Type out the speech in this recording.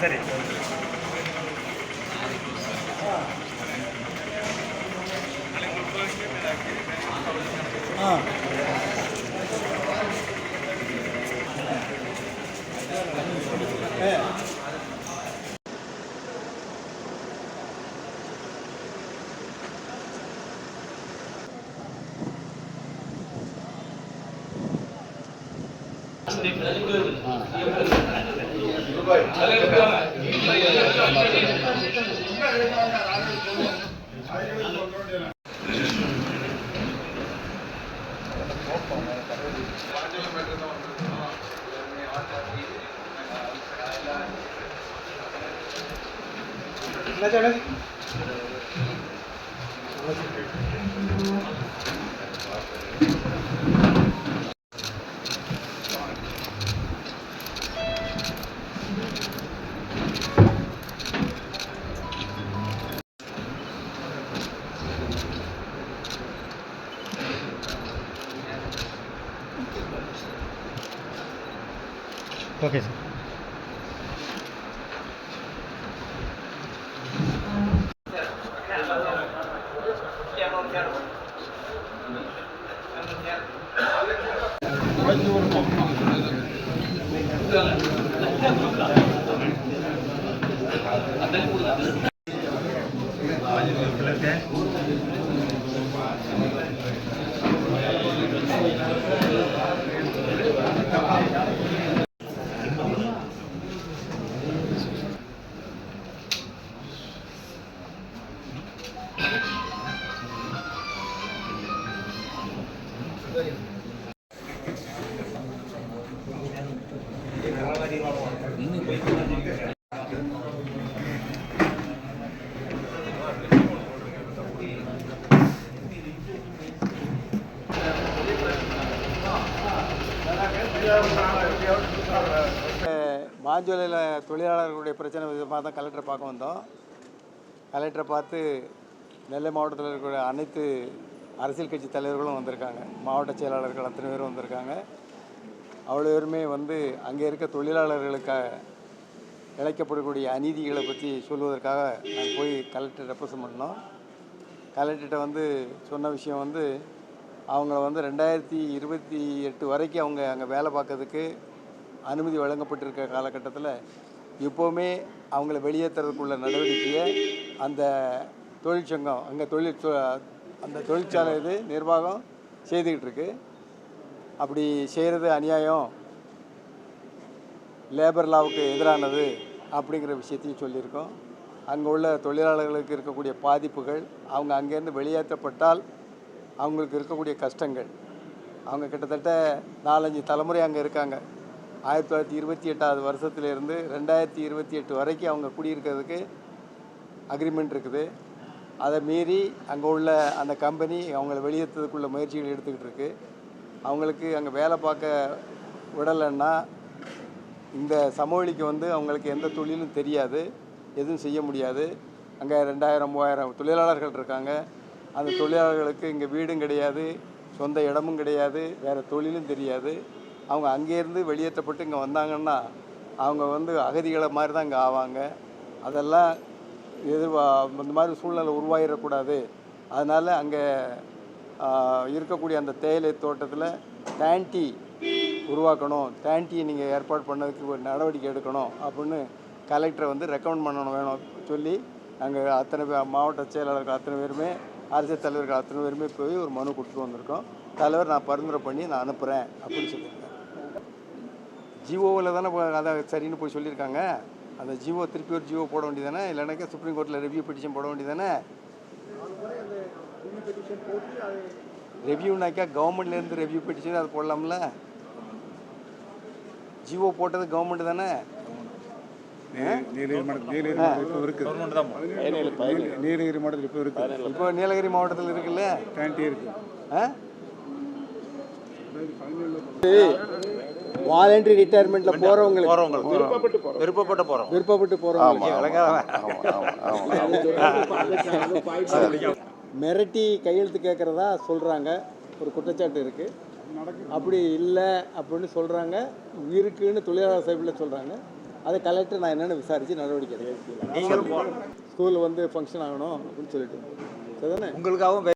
சரி. Okay sir. மாஞ்சோலையில் தொழிலாளர்களுடைய பிரச்சனை விதமாக தான் கலெக்டரை பார்க்க வந்தோம். கலெக்டரை பார்த்து நெல்லை மாவட்டத்தில் இருக்கிற அனைத்து அரசியல் கட்சி தலைவர்களும் வந்திருக்காங்க. மாவட்ட செயலாளர்கள் அத்தனை பேரும் வந்திருக்காங்க. அவ்வளோ பேருமே வந்து அங்கே இருக்க தொழிலாளர்களுக்காக இழைக்கப்படக்கூடிய அநீதிகளை பற்றி சொல்வதற்காக நாங்கள் போய் கலெக்டர் ரெப்ரசன்ட் பண்ணோம். கலெக்டர்கிட்ட வந்து சொன்ன விஷயம் வந்து அவங்கள வந்து 2028 வரைக்கும் அவங்க அங்கே வேலை பார்க்கறதுக்கு அனுமதி வழங்கப்பட்டிருக்க காலகட்டத்தில் இப்போவுமே அவங்கள வெளியேற்றுறதுக்குள்ள நடவடிக்கையை அந்த தொழிற்சங்கம் அங்கே அந்த தொழிற்சாலை இது நிர்வாகம் செய்துக்கிட்டு இருக்கு. அப்படி செய்கிறது அநியாயம், லேபர் லாவுக்கு எதிரானது அப்படிங்கிற விஷயத்தையும் சொல்லியிருக்கோம். அங்கே உள்ள தொழிலாளர்களுக்கு இருக்கக்கூடிய பாதிப்புகள், அவங்க அங்கேருந்து வெளியேற்றப்பட்டால் அவங்களுக்கு இருக்கக்கூடிய கஷ்டங்கள், அவங்க கிட்டத்தட்ட 4-5 தலைமுறை அங்கே இருக்காங்க. 1928 வருஷத்துலேருந்து 2028 வரைக்கும் அவங்க குடியிருக்கிறதுக்கு அக்ரிமெண்ட் இருக்குது. அதை மீறி அங்கே உள்ள அந்த கம்பெனி அவங்கள வெளியேற்றதுக்குள்ள முயற்சிகள் எடுத்துக்கிட்டு இருக்கு. அவங்களுக்கு அங்கே வேலை பார்க்க விடலைன்னா இந்த சமவெளிக்கு வந்து அவங்களுக்கு எந்த தொழிலும் தெரியாது, எதுவும் செய்ய முடியாது. அங்கே 2000-3000 தொழிலாளர்கள் இருக்காங்க. அந்த தொழிலாளர்களுக்கு இங்கே வீடும் கிடையாது, சொந்த இடமும் கிடையாது, வேறு தொழிலும் தெரியாது. அவங்க அங்கேருந்து வெளியேற்றப்பட்டு இங்கே வந்தாங்கன்னா அவங்க வந்து அகதிகளை மாதிரி தான் இங்கே ஆவாங்க. அதெல்லாம் இந்த மாதிரி சூழ்நிலை உருவாகிடக்கூடாது. அதனால் அங்கே இருக்கக்கூடிய அந்த தேயிலை தோட்டத்தில் டேண்டி உருவாக்கணும், டேண்டியை நீங்கள் ஏற்பாடு பண்ணதுக்கு ஒரு நடவடிக்கை எடுக்கணும் அப்படின்னு கலெக்டரை வந்து ரெக்கமெண்ட் பண்ணணும் வேணும் சொல்லி நாங்கள் அத்தனை மாவட்ட செயலாளர்கள் அத்தனை பேருமே அரசியல் தலைவர்கள் அத்தனை பேருமே போய் ஒரு மனு கொடுத்துட்டு வந்திருக்கோம். தலைவர் நான் பரிந்துரை பண்ணி நான் அனுப்புகிறேன் அப்படின்னு சொல்லியிருக்கேன். ஜிஓவில் தானே அதை சரின்னு போய் சொல்லியிருக்காங்க. அந்த ஜிஓ திருப்பி ஒரு ஜிஓ போட வேண்டியதானே, இல்லைனாக்கா சுப்ரீம் கோர்ட்டில் ரிவ்யூ பெட்டிஷன் போட வேண்டியதானே. ரிவ்யூனாக்கா கவர்மெண்ட்லேருந்து ரிவ்யூ பெட்டிஷன் அது போடலாம்ல. ஜிஓ போட்டது கவர்மெண்ட் தானே. நீலகிரி மாவட்டத்தில் இப்போ இருக்குது. இப்போ நீலகிரி மாவட்டத்தில் இருக்குல்ல, டேண்டி இருக்குது. வாலண்டரி ரிட்டையர்மெண்ட்ல போறவங்களுக்கு விருப்பப்பட்டு போறவங்க மிரட்டி கையெழுத்து கேட்கறதா சொல்றாங்க, ஒரு குற்றச்சாட்டு இருக்கு. அப்படி இல்லை அப்படின்னு சொல்றாங்க, இருக்குன்னு தொழிலாளர் சைபில் சொல்றாங்க. அதை கலெக்டர் நான் என்னென்னு விசாரித்து நடவடிக்கை எடுக்கிறேன். நீங்களும் போகணும். ஸ்கூல் வந்து ஃபங்க்ஷன் ஆகணும் அப்படின்னு சொல்லிட்டு சரிதானே. உங்களுக்காகவும்